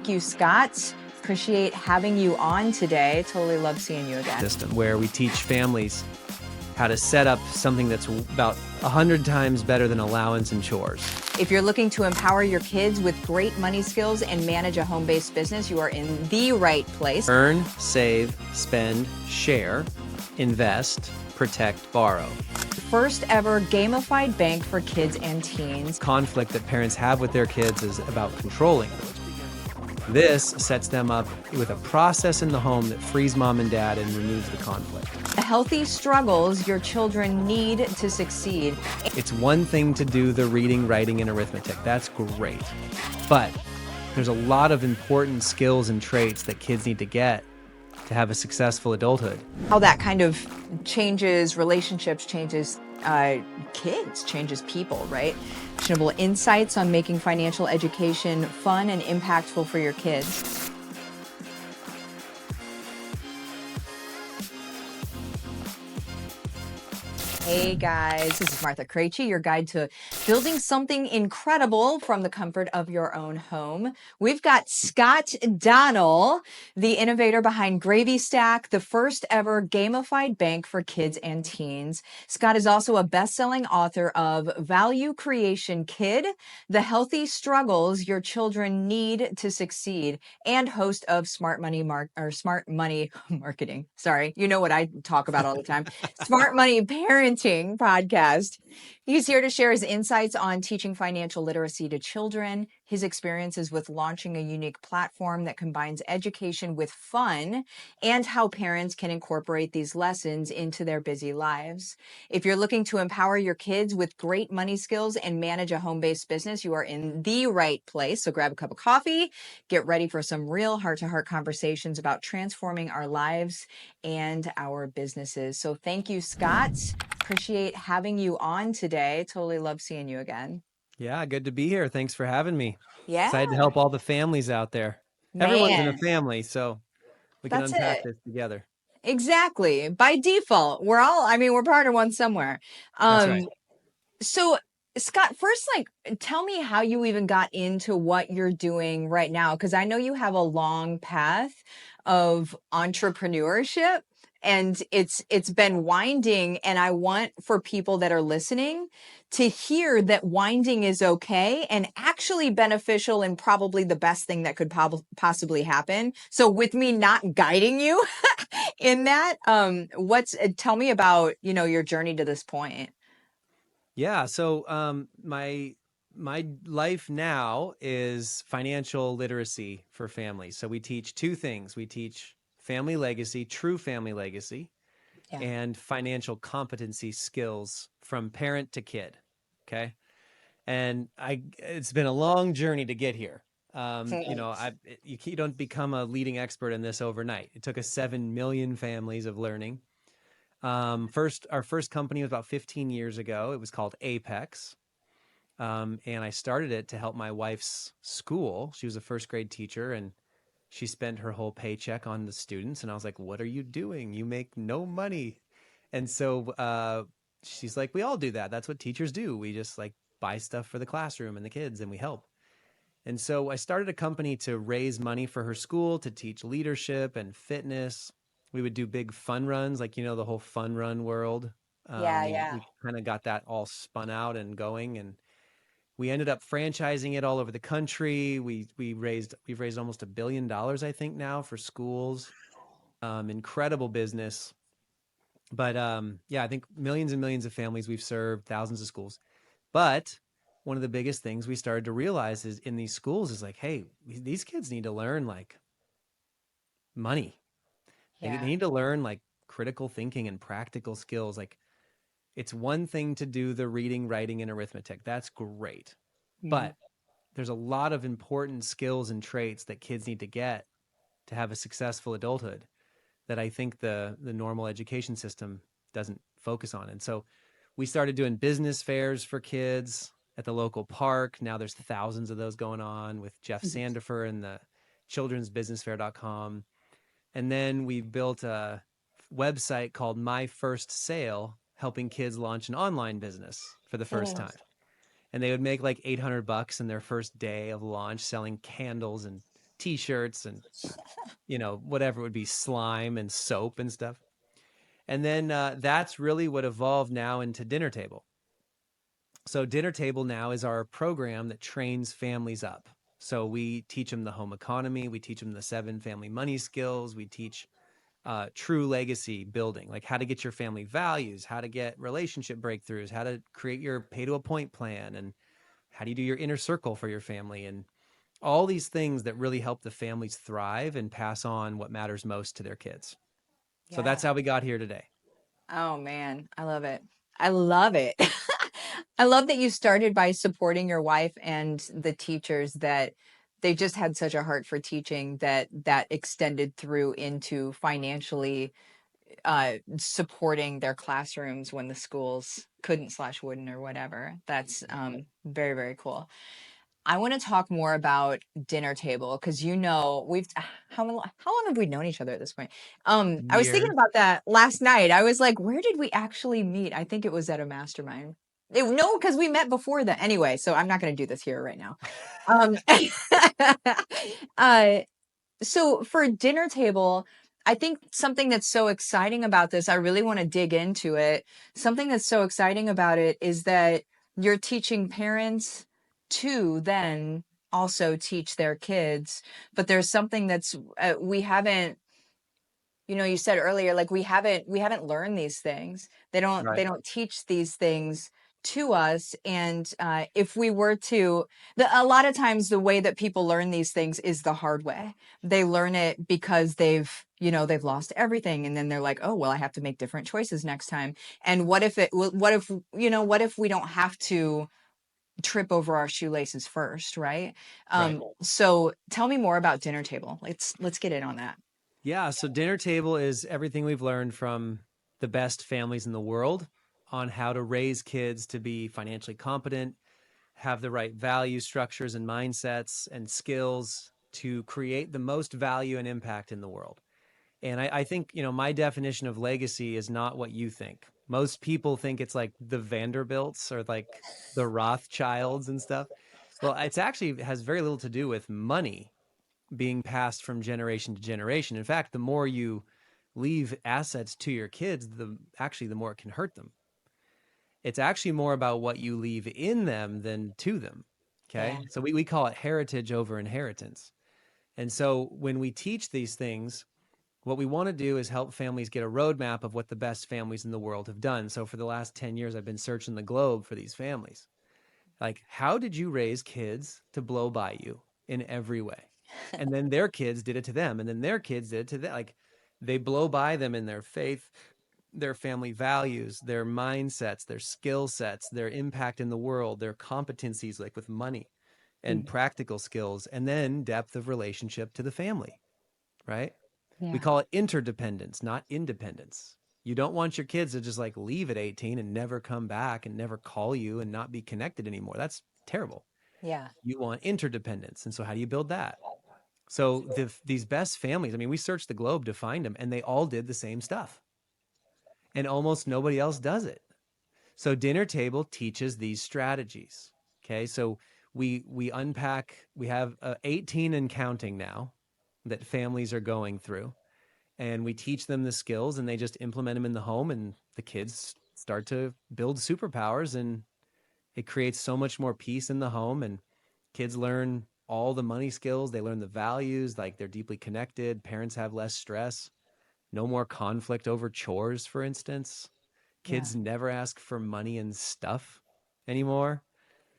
Thank you, Scott. Appreciate having you on today. Totally love seeing you again. System where we teach families how to set up something that's about 100 times better than allowance and chores. If you're looking to empower your kids with great money skills and manage a home-based business, you are in the right place. Earn, save, spend, share, invest, protect, borrow. First ever gamified bank for kids and teens. Conflict that parents have with their kids is about controlling. This sets them up with a process in the home that frees mom and dad and removes the conflict. The healthy struggles your children need to succeed. It's one thing to do the reading, writing, and arithmetic. That's great. But there's a lot of important skills and traits that kids need to get to have a successful adulthood. How that kind of changes relationships, changes kids, changes people, right? Actionable insights on making financial education fun and impactful for your kids. Hey guys, this is Martha Krejci, your guide to building something incredible from the comfort of your own home. We've got Scott Donnell, the innovator behind GravyStack, the first ever gamified bank for kids and teens. Scott is also a best-selling author of Value Creation Kid, The Healthy Struggles Your Children Need to Succeed, and host of Smart Money Marketing. Sorry, you know what I talk about all the time. Smart Money Parenting podcast. He's here to share his insights on teaching financial literacy to children, his experiences with launching a unique platform that combines education with fun, and how parents can incorporate these lessons into their busy lives. If you're looking to empower your kids with great money skills and manage a home-based business, you are in the right place. So grab a cup of coffee, get ready for some real heart-to-heart conversations about transforming our lives and our businesses. So thank you, Scott. Appreciate having you on today. Totally love seeing you again. Yeah, good to be here. Thanks for having me. Yeah, Excited to help all the families out there. Everyone's in a family, so we can that's unpack it. this together. Exactly. By default, we're part of one somewhere. That's right. So Scott, first, tell me how you even got into what you're doing right now, because I know you have a long path of entrepreneurship and it's been winding, and I want for people that are listening to hear that winding is okay and actually beneficial and probably the best thing that could possibly happen. So with me not guiding you in that, tell me about, your journey to this point. Yeah, so my life now is financial literacy for families. So we teach two things. We teach family legacy, true family legacy, Yeah. and financial competency skills from parent to kid. Okay. And it's been a long journey to get here. You don't become a leading expert in this overnight. It took us 7 million families of learning. Our first company was about 15 years ago. It was called Apex. And I started it to help my wife's school. She was a first grade teacher and she spent her whole paycheck on the students. And I was like, what are you doing? You make no money. And so she's like, we all do that. That's what teachers do. We just buy stuff for the classroom and the kids and we help. And so I started a company to raise money for her school, to teach leadership and fitness. We would do big fun runs, the whole fun run world. Yeah. We kind of got that all spun out and going, and we ended up franchising it all over the country. We've raised almost $1 billion, I think, now for schools. Incredible business. But I think millions and millions of families we've served, thousands of schools. But one of the biggest things we started to realize is in these schools is hey, these kids need to learn money. They need to learn critical thinking and practical skills. It's one thing to do the reading, writing, and arithmetic. That's great. But there's a lot of important skills and traits that kids need to get to have a successful adulthood that I think the normal education system doesn't focus on. And so we started doing business fairs for kids at the local park. Now there's thousands of those going on with Jeff Sandifer and the childrensbusinessfair.com. And then we built a website called My First Sale, helping kids launch an online business for the first time. And they would make $800 in their first day of launch selling candles and t-shirts and, whatever would be slime and soap and stuff. And then that's really what evolved now into Dinner Table. So Dinner Table now is our program that trains families up. So we teach them the home economy, we teach them the 7 family money skills, we teach true legacy building, like how to get your family values, how to get relationship breakthroughs, how to create your pay to a point plan, and how do you do your inner circle for your family, and all these things that really help the families thrive and pass on what matters most to their kids. So that's Yeah. how we got here today. Oh man, I love it. I love it. I love that you started by supporting your wife and the teachers, that they just had such a heart for teaching, that extended through into financially supporting their classrooms when the schools couldn't slash wouldn't or whatever. That's very, very cool. I want to talk more about Dinner Table, because we've how long have we known each other at this point? I was thinking Years. about that last night. I was like, where did we actually meet? I think it was at a mastermind. No, because we met before that. Anyway, so I'm not going to do this here right now. Um, uh, so for Dinner Table, I think something that's so exciting about this, I really want to dig into it. Something that's so exciting about it is that you're teaching parents to then also teach their kids. But there's something that's we haven't, you said earlier, like we haven't learned these things. They Right. don't teach these things to us. And if we were to, a lot of times the way that people learn these things is the hard way. They learn it because they've lost everything, and then they're like, oh well, I have to make different choices next time. And what if we don't have to trip over our shoelaces first, right? Right. So tell me more about Dinner Table. Let's get in on that. Yeah. So Dinner Table is everything we've learned from the best families in the world on how to raise kids to be financially competent, have the right value structures and mindsets and skills to create the most value and impact in the world. And I think, my definition of legacy is not what you think. Most people think it's like the Vanderbilts or like the Rothschilds and stuff. Well, it's actually has very little to do with money being passed from generation to generation. In fact, the more you leave assets to your kids, the more it can hurt them. It's actually more about what you leave in them than to them. Yeah. Okay. So we call it heritage over inheritance. And so when we teach these things, what we want to do is help families get a roadmap of what the best families in the world have done. So for the last 10 years, I've been searching the globe for these families. Like, how did you raise kids to blow by you in every way? And then their kids did it to them, and then their kids did it to them. Like, they blow by them in their faith, their family values, their mindsets, their skill sets, their impact in the world, their competencies, like with money and Mhm. practical skills, and then depth of relationship to the family, right? We Yeah. call it interdependence, not independence. You don't want your kids to just like leave at 18 and never come back and never call you and not be connected anymore. That's terrible. Yeah. You want interdependence. And so, how do you build that? So, these best families, I mean, we searched the globe to find them, and they all did the same stuff. And almost nobody else does it. So, Dinner Table teaches these strategies. Okay. So, we unpack, we have 18 and counting now that families are going through, and we teach them the skills and they just implement them in the home, and the kids start to build superpowers, and it creates so much more peace in the home, and kids learn all the money skills, they learn the values, like they're deeply connected, parents have less stress, no more conflict over chores, for instance. Yeah. Kids never ask for money and stuff anymore.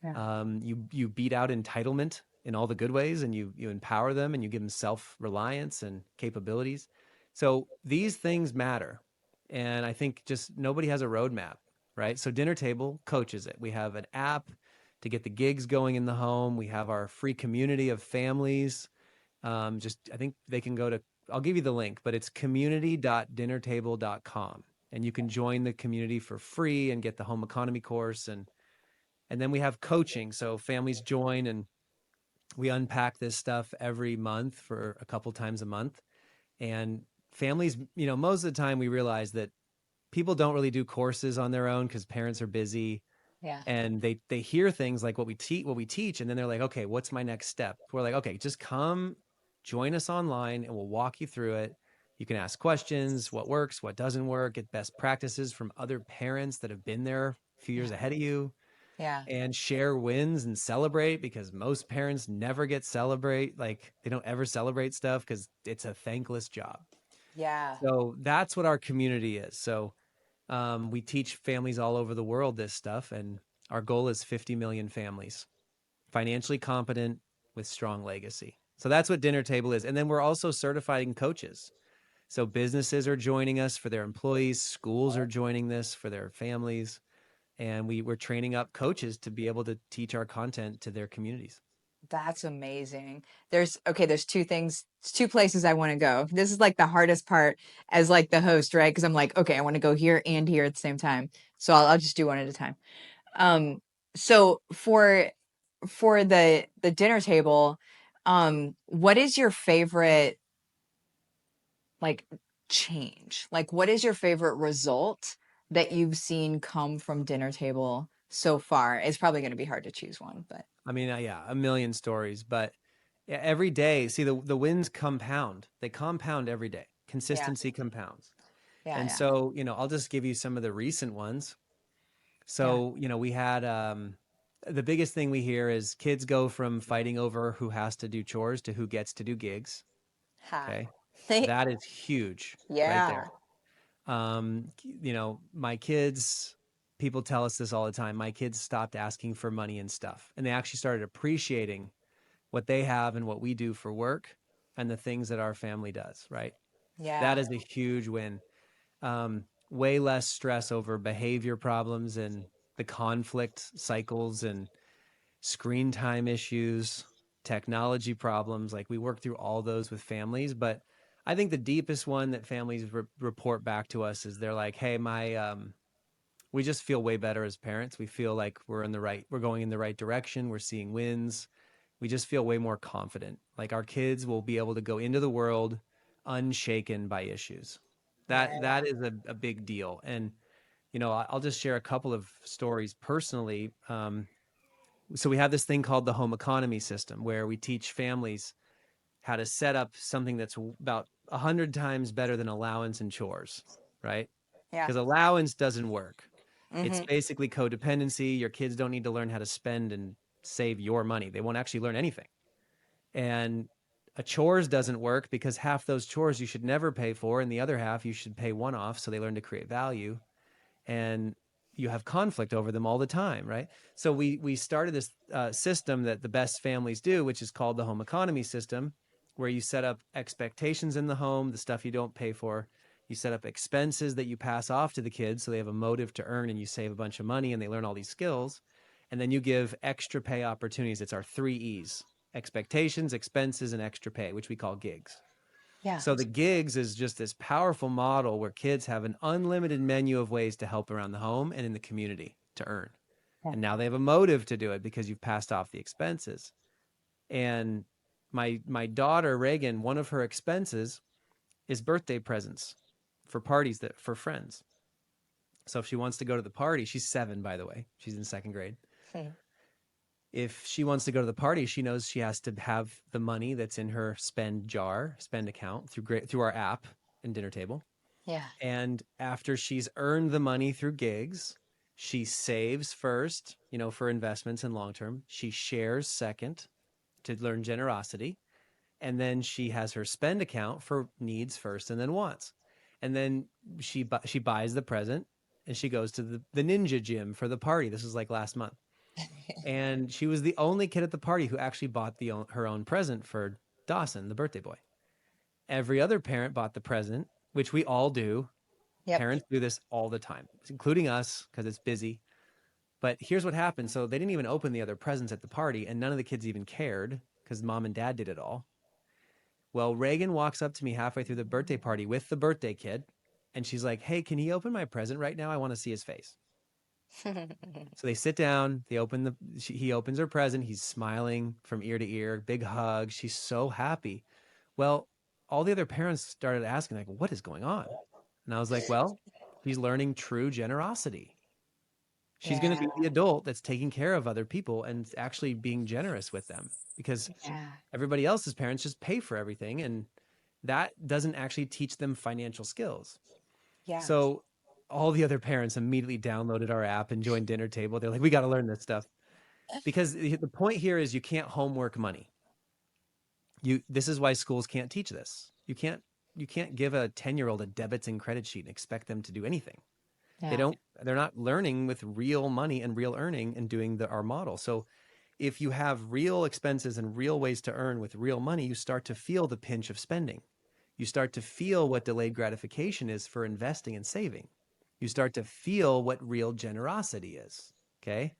Yeah. You beat out entitlement in all the good ways, and you empower them, and you give them self-reliance and capabilities. So these things matter. And I think just nobody has a roadmap, right? So Dinner Table coaches it. We have an app to get the gigs going in the home. We have our free community of families. Just I think they can go to, I'll give you the link, but it's community.dinnertable.com. And you can join the community for free and get the home economy course. And then we have coaching. So families join, and we unpack this stuff every month for a couple times a month. And families, most of the time we realize that people don't really do courses on their own because parents are busy, Yeah. and they hear things like what we teach, and then they're like, okay, what's my next step? We're like, okay, just come Join us online and we'll walk you through it. You can ask questions, what works, what doesn't work, get best practices from other parents that have been there a few years Yeah. ahead of you, Yeah. and share wins and celebrate, because most parents never get celebrate. Like, they don't ever celebrate stuff because it's a thankless job. Yeah. So that's what our community is. So we teach families all over the world this stuff, and our goal is 50 million families, financially competent with strong legacy. So that's what Dinner Table is. And then we're also certifying coaches. So businesses are joining us for their employees, schools are joining this for their families, and we're training up coaches to be able to teach our content to their communities. That's amazing. There's two places I want to go. This is like the hardest part as like the host, right? Because I'm like, okay, I want to go here and here at the same time. So I'll just do one at a time. Um, so for the dinner table, what is your favorite like change? Like, what is your favorite result that you've seen come from dinner table so far? It's probably going to be hard to choose one, but I mean, yeah, a million stories, but every day, see, the wins compound. They compound every day. yeah, Consistency compounds. yeah, And yeah, so, I'll just give you some of the recent ones. yeah. So, we had the biggest thing we hear is kids go from fighting over who has to do chores to who gets to do gigs. Ha. Okay. That is huge right Yeah. there. My kids, people tell us this all the time. My kids stopped asking for money and stuff, and they actually started appreciating what they have and what we do for work and the things that our family does, right? That Yeah. is a huge win. Way less stress over behavior problems and the conflict cycles and screen time issues, technology problems. Like, we work through all those with families, but I think the deepest one that families report back to us is they're like, "Hey, we just feel way better as parents. We feel like we're going in the right direction. We're seeing wins. We just feel way more confident. Like, our kids will be able to go into the world unshaken by issues." Yeah. That is a big deal. And I'll just share a couple of stories personally. So we have this thing called the home economy system, where we teach families how to set up something that's about 100 times better than allowance and chores, right? Yeah. Because allowance doesn't work. It's Mm-hmm. basically codependency. Your kids don't need to learn how to spend and save your money. They won't actually learn anything. And a chores doesn't work because half those chores you should never pay for, and the other half you should pay one off so they learn to create value. And you have conflict over them all the time, right? So we started this system that the best families do, which is called the home economy system, where you set up expectations in the home, the stuff you don't pay for. You set up expenses that you pass off to the kids so they have a motive to earn, and you save a bunch of money and they learn all these skills. And then you give extra pay opportunities. It's our 3 E's: expectations, expenses, and extra pay, which we call gigs. Yeah. So the gigs is just this powerful model where kids have an unlimited menu of ways to help around the home and in the community to earn. Yeah. And now they have a motive to do it because you've passed off the expenses. And my daughter Reagan, one of her expenses is birthday presents for parties, that for friends. So if she wants to go to the party, she's 7, by the way. She's in second grade. If she wants to go to the party, she knows she has to have the money that's in her spend account through our app and Dinner Table. Yeah. And after she's earned the money through gigs, she saves first, for investments and long term. She shares second to learn generosity. And then she has her spend account for needs first and then wants. And then she buys the present and she goes to the ninja gym for the party. This was like last month. And she was the only kid at the party who actually bought her own present for Dawson, the birthday boy. Every other parent bought the present, which we all do. Yep. Parents do this all the time, including us, because it's busy. But here's what happened. So they didn't even open the other presents at the party, and none of the kids even cared because mom and dad did it all. Well, Reagan walks up to me halfway through the birthday party with the birthday kid, and she's like, "Hey, can he open my present right now? I want to see his face." So they sit down, he opens her present. He's smiling from ear to ear, big hug. She's so happy. Well, all the other parents started asking, like, "What is going on?" And I was like, "Well, she's learning true generosity. She's going to Yeah. be the adult that's taking care of other people and actually being generous with them, because Yeah. everybody else's parents just pay for everything, and that doesn't actually teach them financial skills. Yeah. So all the other parents immediately downloaded our app and joined Dinner Table. They're like, we got to learn this stuff, because the point here is you can't homework money. This is why schools can't teach this. You can't give a 10-year-old a debits and credit sheet and expect them to do anything. Yeah. They're not learning with real money and real earning and doing our model. So if you have real expenses and real ways to earn with real money, you start to feel the pinch of spending. You start to feel what delayed gratification is for investing and saving. You start to feel what real generosity is. Okay.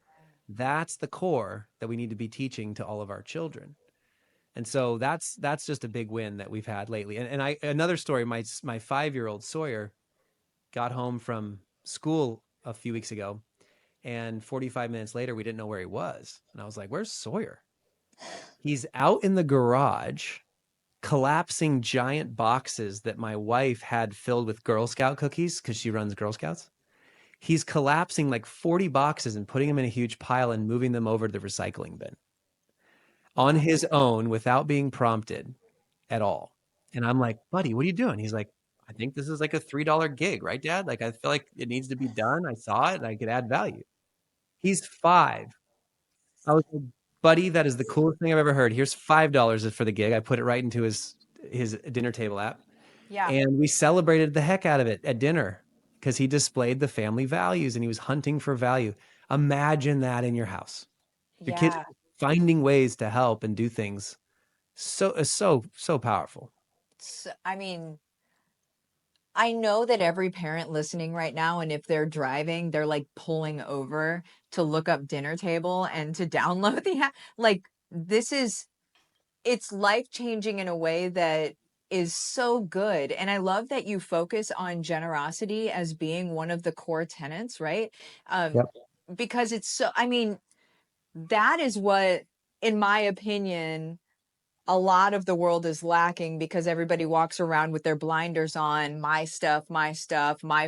That's the core that we need to be teaching to all of our children. And so that's just a big win that we've had lately. And another story, my 5-year-old Sawyer got home from school a few weeks ago, and 45 minutes later we didn't know where he was. And I was like, "Where's Sawyer?" He's out in the garage collapsing giant boxes that my wife had filled with Girl Scout cookies because she runs Girl Scouts. He's collapsing like 40 boxes and putting them in a huge pile and moving them over to the recycling bin on Wow. his own without being prompted at all. And I'm like, "Buddy, what are you doing?" He's like, "I think this is like a $3 gig, right, Dad? Like, I feel like it needs to be done. I saw it and I could add value." He's 5. I was like, "Buddy, that is the coolest thing I've ever heard. Here's $5 for the gig." I put it right into his dinner table app, Yeah. and we celebrated the heck out of it at dinner because he displayed the family values and he was hunting for value. Imagine that in your house. Your kids Yeah. finding ways to help and do things. So powerful. I mean, I know that every parent listening right now, and if they're driving, they're like pulling over to look up Dinner Table and to download the app. Like, this is, it's life changing in a way that is so good. And I love that you focus on generosity as being one of the core tenets, right? Um, Yep. because it's so, I mean, that is what, in my opinion, a lot of the world is lacking, because everybody walks around with their blinders on. My stuff, my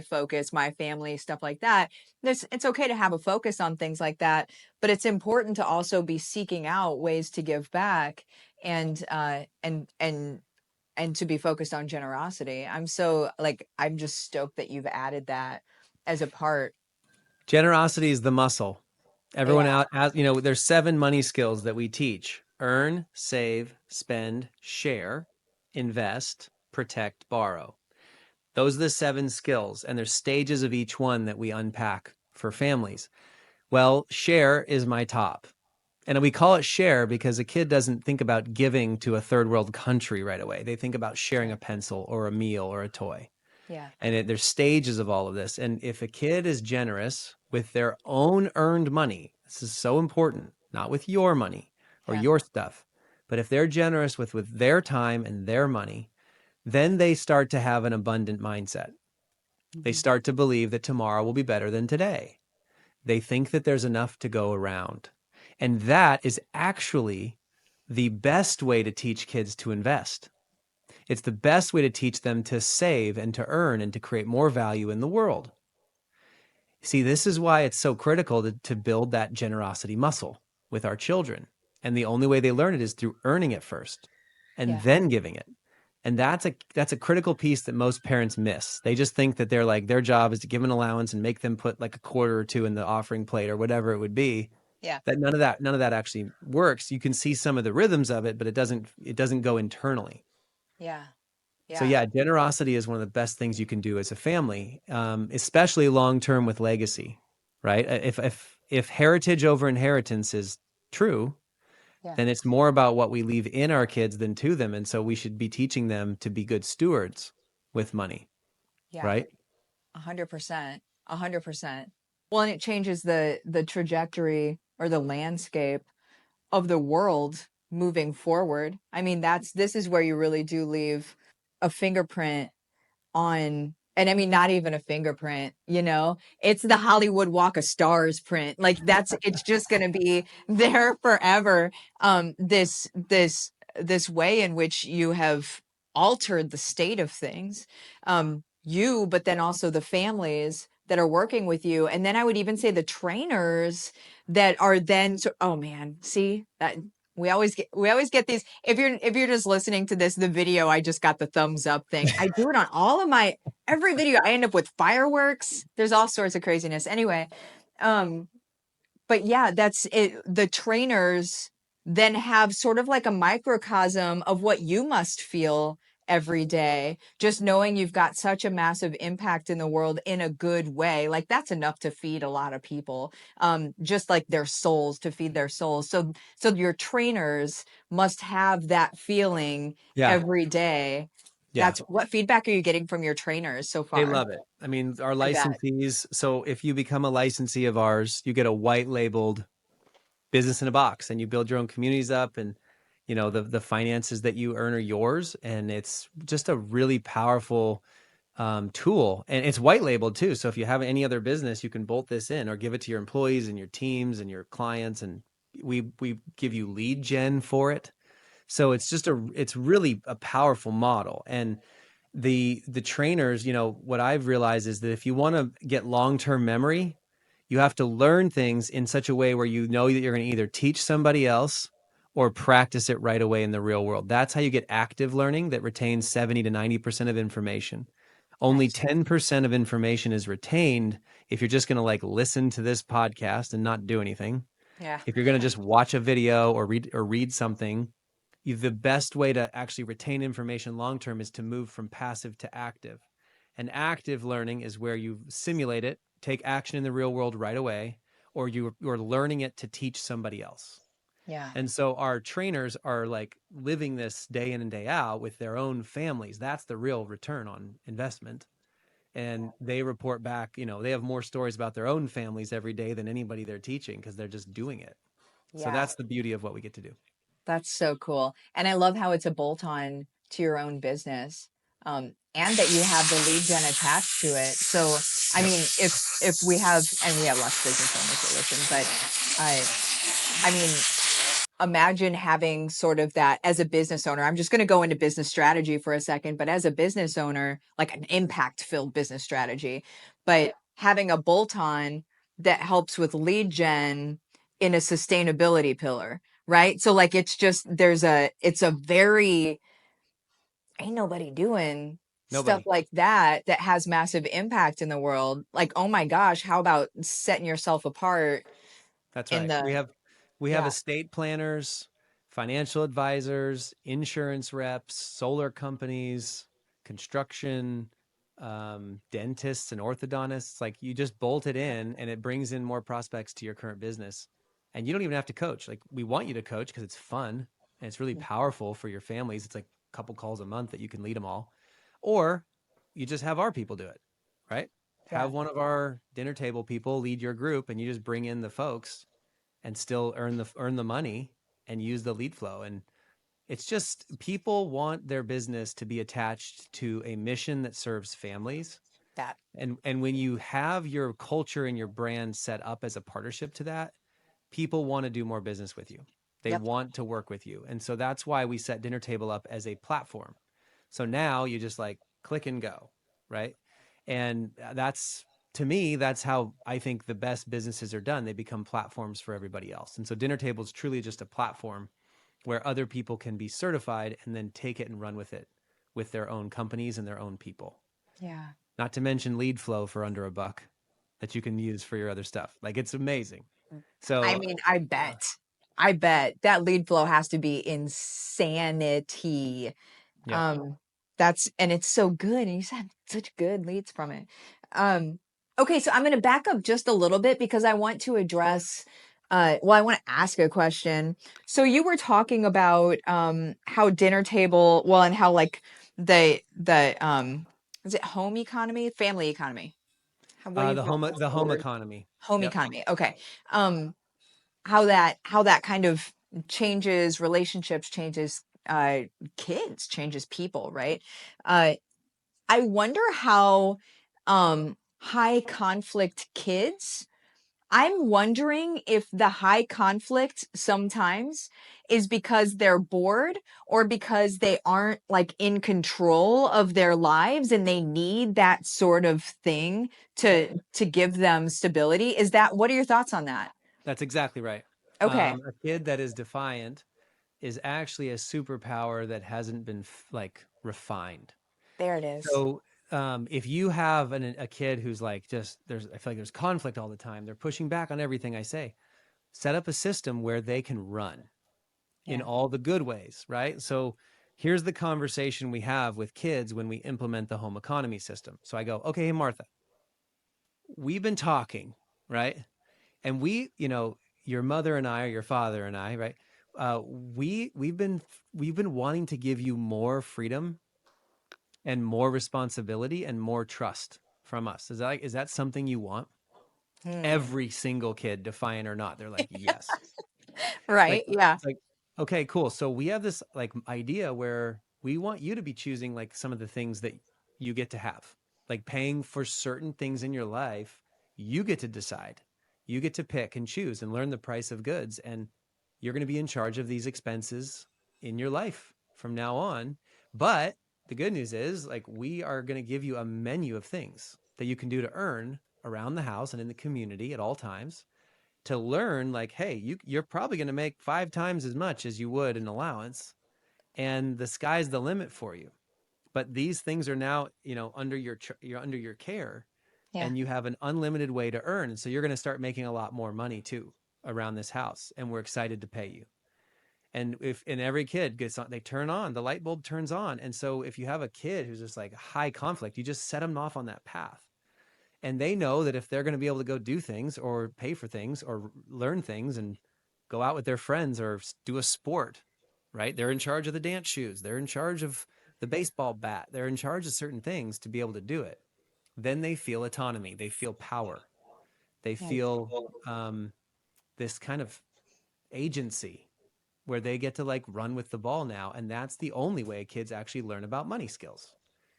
focus, my family, stuff like that. It's okay to have a focus on things like that, but it's important to also be seeking out ways to give back, and and to be focused on generosity. I'm just stoked that you've added that as a part. Generosity is the muscle. Everyone Yeah. out, there's 7 money skills that we teach: earn, save, spend, share, invest, protect, borrow. Those are the 7 skills, and there's stages of each one that we unpack for families. Well, share is my top. And we call it share because a kid doesn't think about giving to a third world country right away. They think about sharing a Sure. pencil or a meal or a toy. Yeah. And there's stages of all of this. And if a kid is generous with their own earned money, this is so important, not with your money or Yeah. your stuff, but if they're generous with their time and their money, then they start to have an abundant mindset. They Mhm. start to believe that tomorrow will be better than today. They think that there's enough to go around. And that is actually the best way to teach kids to invest. It's the best way to teach them to save and to earn and to create more value in the world. See, this is why it's so critical to build that generosity muscle with our children. And the only way they learn it is through earning it first and Yeah. then giving it. And that's a critical piece that most parents miss. They just think that they're like, their job is to give an allowance and make them put like a quarter or two in the offering plate or whatever it would be. Yeah. That none of that actually works. You can see some of the rhythms of it, but it doesn't go internally. Yeah. So Yeah. yeah, generosity is one of the best things you can do as a family, especially long term with legacy, right? If heritage over inheritance is true, Yeah. then it's more about what we leave in our kids than to them, and so we should be teaching them to be good stewards with money, Yeah. right? 100%. 100%. Well, and it changes the trajectory or the landscape of the world moving forward. I mean, this is where you really do leave a fingerprint on, and I mean, not even a fingerprint, it's the Hollywood Walk of Stars print. Like, it's just going to be there forever. This way in which you have altered the state of things, but then also the families that are working with you. And then I would even say the trainers that are then, so, oh man, see that we always get these. If you're just listening to this, the video, I just got the thumbs up thing. I do it on all of my, every video. I end up with fireworks. There's all sorts of craziness. Anyway, but yeah, that's it. The trainers then have sort of like a microcosm of what you must feel every day, just knowing you've got such a massive impact in the world in a good way. Like that's enough to feed a lot of people, just like their souls, to feed their souls. So your trainers must have that feeling Yeah. every day. Yeah. That's what feedback are you getting from your trainers so They far? love it. I mean, our I bet. licensees. So if you become a licensee of ours, you get a white labeled business in a box, and you build your own communities up, and the finances that you earn are yours, and it's just a really powerful tool, and it's white labeled too. So if you have any other business, you can bolt this in or give it to your employees and your teams and your clients, and we give you lead gen for it. So it's really a powerful model. And the trainers, what I've realized is that if you want to get long-term memory, you have to learn things in such a way where you know that you're going to either teach somebody else or practice it right away in the real world. That's how you get active learning that retains 70 to 90% of information. Only Nice. 10% of information is retained if you're just going to like listen to this podcast and not do anything. Yeah. If you're going to just watch a video or read something, the best way to actually retain information long term is to move from passive to active. And active learning is where you simulate it, take action in the real world right away, or you're learning it to teach somebody else. Yeah. And so our trainers are like living this day in and day out with their own families. That's the real return on investment. And they report back, they have more stories about their own families every day than anybody they're teaching because they're just doing it. So Yeah. that's the beauty of what we get to do. That's so cool. And I love how it's a bolt on to your own business. And that you have the lead gen attached to it. So, I Yep. mean, if we have, and we have lots of business owners that listen, but I mean, imagine having sort of that as a business owner. I'm just going to go into business strategy for a second, but as a business owner, like an impact filled business strategy, but having a bolt on that helps with lead gen in a sustainability pillar, right? So like it's just it's a very, ain't nobody doing stuff Nobody. like that that has massive impact in the world. Like, oh my gosh, how about setting yourself apart That's in right. the, We have yeah, estate planners, financial advisors, insurance reps, solar companies, construction, dentists and orthodontists. Like you just bolt it in and it brings in more prospects to your current business. And you don't even have to coach. Like we want you to coach because it's fun and it's really powerful for your families. It's like a couple calls a month that you can lead them all. Or you just have our people do it, right? yeah, Have one of our dinner table people lead your group and you just bring in the folks and still earn the money and use the lead flow. And it's just people want their business to be attached to a mission that serves families. that, And when you have your culture and your brand set up as a partnership to that, people want to do more business with you. They yep, want to work with you. And so that's why we set Dinner Table up as a platform. So now you just like click and go, right? And that's, to me, that's how I think the best businesses are done. They become platforms for everybody else. And so Dinner Table is truly just a platform where other people can be certified and then take it and run with it with their own companies and their own people. yeah. Not to mention lead flow for under $1 that you can use for your other stuff. Like it's amazing. I So mean, I bet that lead flow has to be insanity. yeah, Um, and it's so good, and you said such good leads from it. Okay, so I'm going to back up just a little bit because I want to address, well, I want to ask a question. So you were talking about how dinner table, well, and how like the is it home economy, family economy? What do you, what's the the home word? economy. Home Yep. economy. Okay. Um, how that kind of changes relationships, changes kids, changes people, right? uh I wonder how high conflict kids, I'm wondering if the high conflict sometimes is because they're bored or because they aren't like in control of their lives and they need that sort of thing to give them stability? Is that, what are your thoughts on that? That's exactly right. Okay, A kid that is defiant is actually a superpower that hasn't been like refined. there it is. So if you have a kid who's like just there's I feel like there's conflict all the time, they're pushing back on everything I say. Set up a system where they can run in Yeah. all the good ways, right? So here's the conversation we have with kids when we implement the home economy system. So I go, okay, hey, Martha, we've been talking, right? And your mother and I, or your father and I, right? We've been wanting to give you more freedom and more responsibility and more trust from us. Is that something you want? Hmm. Every single kid, defiant or not, they're like, yes. Right. Like Yeah. it's like, okay, cool. So we have this like idea where we want you to be choosing like some of the things that you get to have, like paying for certain things in your life. You get to decide. You get to pick and choose and learn the price of goods. And you're going to be in charge of these expenses in your life from now on. But the good news is, like, we are going to give you a menu of things that you can do to earn around the house and in the community at all times to learn like, hey, you're probably going to make 5 times as much as you would in allowance, and the sky's the limit for you. But these things are now, under you're under your care, Yeah. and you have an unlimited way to earn. And so you're going to start making a lot more money too around this house, and we're excited to pay you. And every kid gets on, they turn on, the light bulb turns on. And so if you have a kid who's just like high conflict, you just set them off on that path, and they know that if they're going to be able to go do things or pay for things or learn things and go out with their friends or do a sport, right? They're in charge of the dance shoes, they're in charge of the baseball bat, they're in charge of certain things to be able to do it. Then they feel autonomy, they feel power, they Yeah. feel this kind of agency where they get to like run with the ball now. And that's the only way kids actually learn about money skills.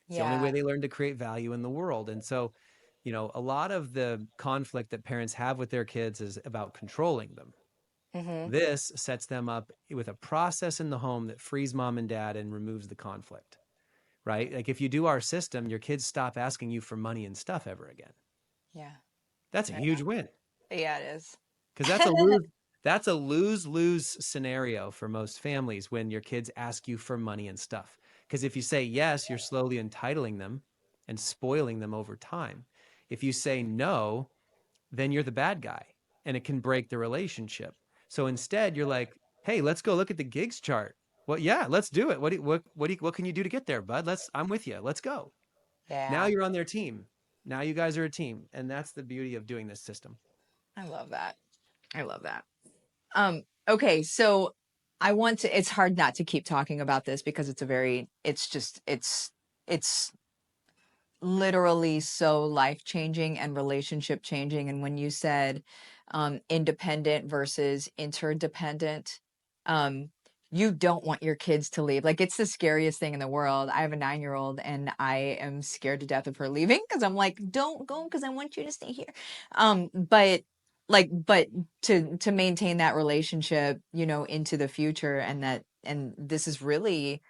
It's the only way Yeah. they learn to create value in the world. And so, a lot of the conflict that parents have with their kids is about controlling them. Mm-hmm. This sets them up with a process in the home that frees mom and dad and removes the conflict, right? Like if you do our system, your kids stop asking you for money and stuff ever again. Yeah. That's a Yeah. huge win, Yeah, it is. because that's a lose-lose scenario for most families when your kids ask you for money and stuff. Because if you say yes, you're slowly entitling them and spoiling them over time. If you say no, then you're the bad guy, and it can break the relationship. So instead, you're like, "Hey, let's go look at the gigs chart." Well, yeah, let's do it. What can you do to get there, bud? I'm with you. Let's go. Now Yeah. you're on their team. Now you guys are a team, and that's the beauty of doing this system. I love that. I love that. Okay, so I want to, it's hard not to keep talking about this because it's a very, it's just, it's literally so life changing and relationship changing. And when you said independent versus interdependent, um, you don't want your kids to leave. Like, it's the scariest thing in the world. I have a 9-year-old and I am scared to death of her leaving because I'm like, don't go because I want you to stay here. But but to maintain that relationship, into the future, and this is really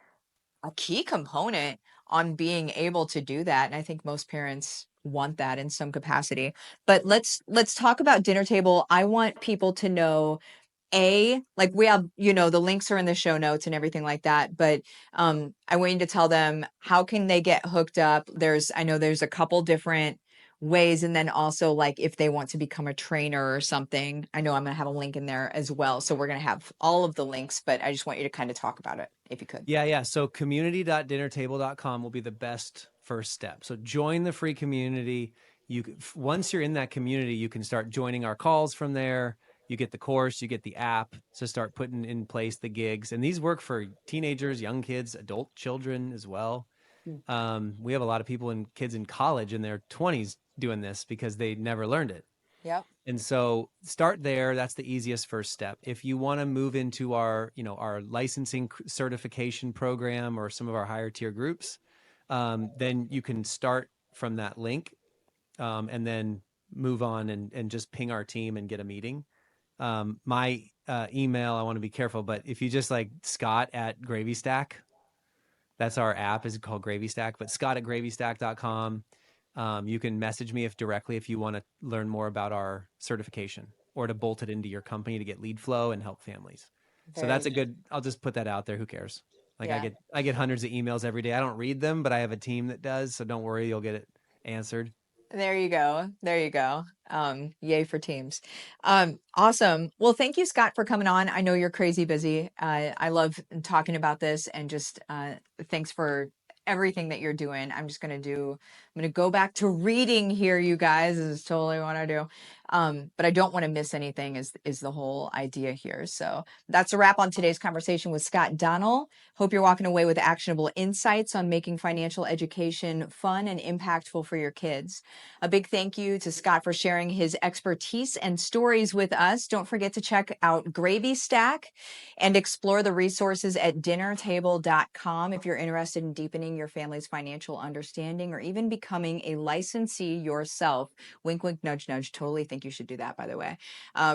a key component on being able to do that, and I think most parents want that in some capacity. But let's talk about dinner table. I want people to know, like, we have, the links are in the show notes and everything like that, but I want you to tell them how can they get hooked up. I know there's a couple different ways, and then also like if they want to become a trainer or something, I know I'm going to have a link in there as well, so we're going to have all of the links, but I just want you to kind of talk about it if you could. Yeah, yeah. So community.dinnertable.com will be the best first step. So join the free community. Once you're in that community, you can start joining our calls from there. You get the course, you get the app to start putting in place the gigs. And these work for teenagers, young kids, adult children as well. Mm. We have a lot of people and kids in college in their 20s doing this because they never learned it. Yep. And so start there. That's the easiest first step. If you want to move into our licensing certification program or some of our higher tier groups, then you can start from that link, and then move on and just ping our team and get a meeting. My email, I want to be careful, but if you just like Scott at GravyStack, that's our app, is called GravyStack, but Scott at GravyStack.com. You can message me directly if you want to learn more about our certification or to bolt it into your company to get lead flow and help families. So Very that's a good. good, I'll just put that out there. Who cares? Like Yeah. I get hundreds of emails every day. I don't read them, but I have a team that does. So don't worry, you'll get it answered. There you go. There you go. Yay for teams. Awesome. Well, thank you, Scott, for coming on. I know you're crazy busy. I love talking about this, and just thanks for everything that you're doing. I'm going to go back to reading here, you guys. This is totally what I do. But I don't want to miss anything is the whole idea here. So that's a wrap on today's conversation with Scott Donnell. Hope you're walking away with actionable insights on making financial education fun and impactful for your kids. A big thank you to Scott for sharing his expertise and stories with us. Don't forget to check out GravyStack and explore the resources at dinnertable.com if you're interested in deepening your family's financial understanding or even becoming a licensee yourself. Wink, wink, nudge, nudge. Totally think you should do that, by the way.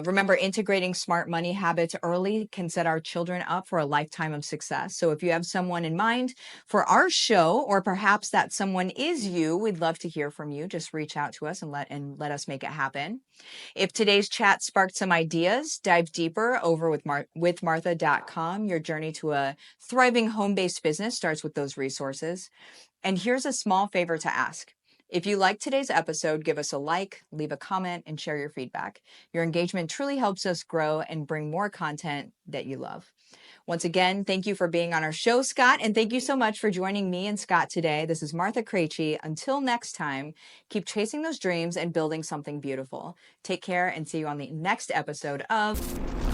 Remember, integrating smart money habits early can set our children up for a lifetime of success. So if you have someone in mind for our show, or perhaps that someone is you, we'd love to hear from you. Just reach out to us and let us make it happen. If today's chat sparked some ideas, dive deeper over with Martha.com. Your journey to a thriving home-based business starts with those resources. And here's a small favor to ask. If you like today's episode, give us a like, leave a comment, and share your feedback. Your engagement truly helps us grow and bring more content that you love. Once again, thank you for being on our show, Scott, and thank you so much for joining me and Scott today. This is Martha Krejci. Until next time, keep chasing those dreams and building something beautiful. Take care and see you on the next episode of